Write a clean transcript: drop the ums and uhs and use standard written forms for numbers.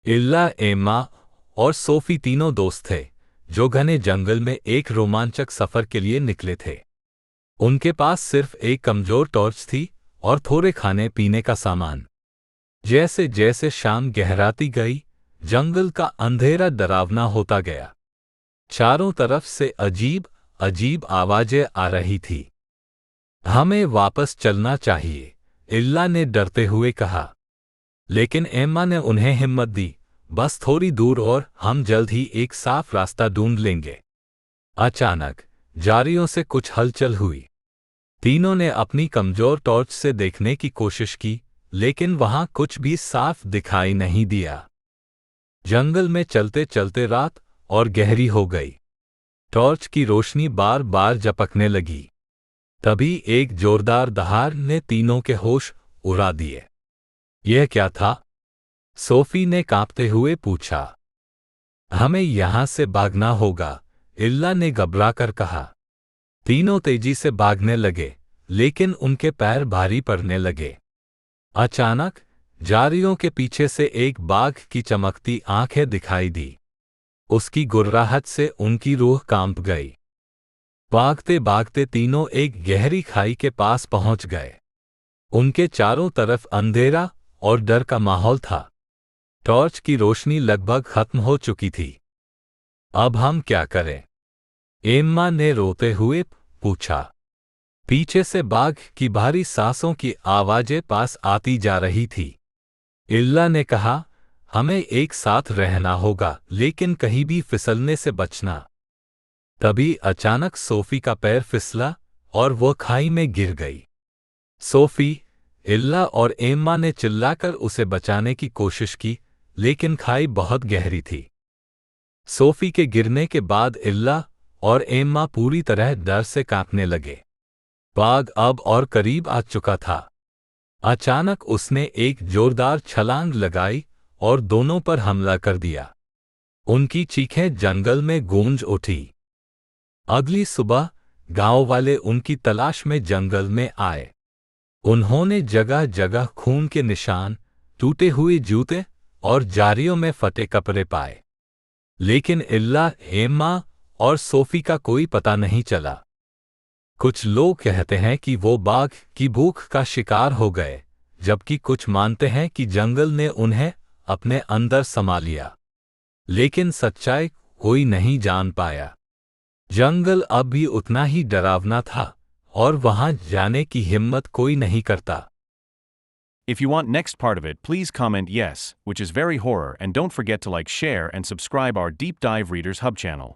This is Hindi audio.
इल्ला, एम्मा और सोफी तीनों दोस्त थे जो घने जंगल में एक रोमांचक सफर के लिए निकले थे। उनके पास सिर्फ एक कमजोर टॉर्च थी और थोड़े खाने पीने का सामान। जैसे जैसे शाम गहराती गई, जंगल का अंधेरा डरावना होता गया। चारों तरफ से अजीब अजीब आवाजें आ रही थी। हमें वापस चलना चाहिए, इल्ला ने डरते हुए कहा। लेकिन एम्मा ने उन्हें हिम्मत दी, बस थोड़ी दूर और हम जल्द ही एक साफ रास्ता ढूंढ लेंगे। अचानक झाड़ियों से कुछ हलचल हुई। तीनों ने अपनी कमजोर टॉर्च से देखने की कोशिश की, लेकिन वहां कुछ भी साफ दिखाई नहीं दिया। जंगल में चलते चलते रात और गहरी हो गई। टॉर्च की रोशनी बार बार झपकने लगी। तभी एक जोरदार दहाड़ ने तीनों के होश उड़ा दिए। यह क्या था? सोफी ने कांपते हुए पूछा। हमें यहां से भागना होगा, इल्ला ने घबराकर कहा। तीनों तेजी से भागने लगे, लेकिन उनके पैर भारी पड़ने लगे। अचानक झाड़ियों के पीछे से एक बाघ की चमकती आंखें दिखाई दी। उसकी गुर्राहट से उनकी रूह कांप गई। भागते भागते तीनों एक गहरी खाई के पास पहुंच गए। उनके चारों तरफ अंधेरा और डर का माहौल था। टॉर्च की रोशनी लगभग खत्म हो चुकी थी। अब हम क्या करें? एम्मा ने रोते हुए पूछा। पीछे से बाघ की भारी सांसों की आवाजें पास आती जा रही थी। इल्ला ने कहा, हमें एक साथ रहना होगा, लेकिन कहीं भी फिसलने से बचना। तभी अचानक सोफी का पैर फिसला और वो खाई में गिर गई। सोफी, इल्ला और एम्मा ने चिल्लाकर उसे बचाने की कोशिश की, लेकिन खाई बहुत गहरी थी। सोफी के गिरने के बाद इल्ला और एम्मा पूरी तरह डर से कांपने लगे। बाघ अब और करीब आ चुका था। अचानक उसने एक जोरदार छलांग लगाई और दोनों पर हमला कर दिया। उनकी चीखें जंगल में गूंज उठी। अगली सुबह गांव वाले उनकी तलाश में जंगल में आए। उन्होंने जगह जगह खून के निशान, टूटे हुए जूते और झाड़ियों में फटे कपड़े पाए। लेकिन इल्ला, एम्मा और सोफी का कोई पता नहीं चला। कुछ लोग कहते हैं कि वो बाघ की भूख का शिकार हो गए, जबकि कुछ मानते हैं कि जंगल ने उन्हें अपने अंदर समा लिया। लेकिन सच्चाई कोई नहीं जान पाया। जंगल अब भी उतना ही डरावना था और वहां जाने की हिम्मत कोई नहीं करता। If you want next part of it, please comment yes, which is very horror, and don't forget to like, share and subscribe our Deep Dive Readers Hub channel.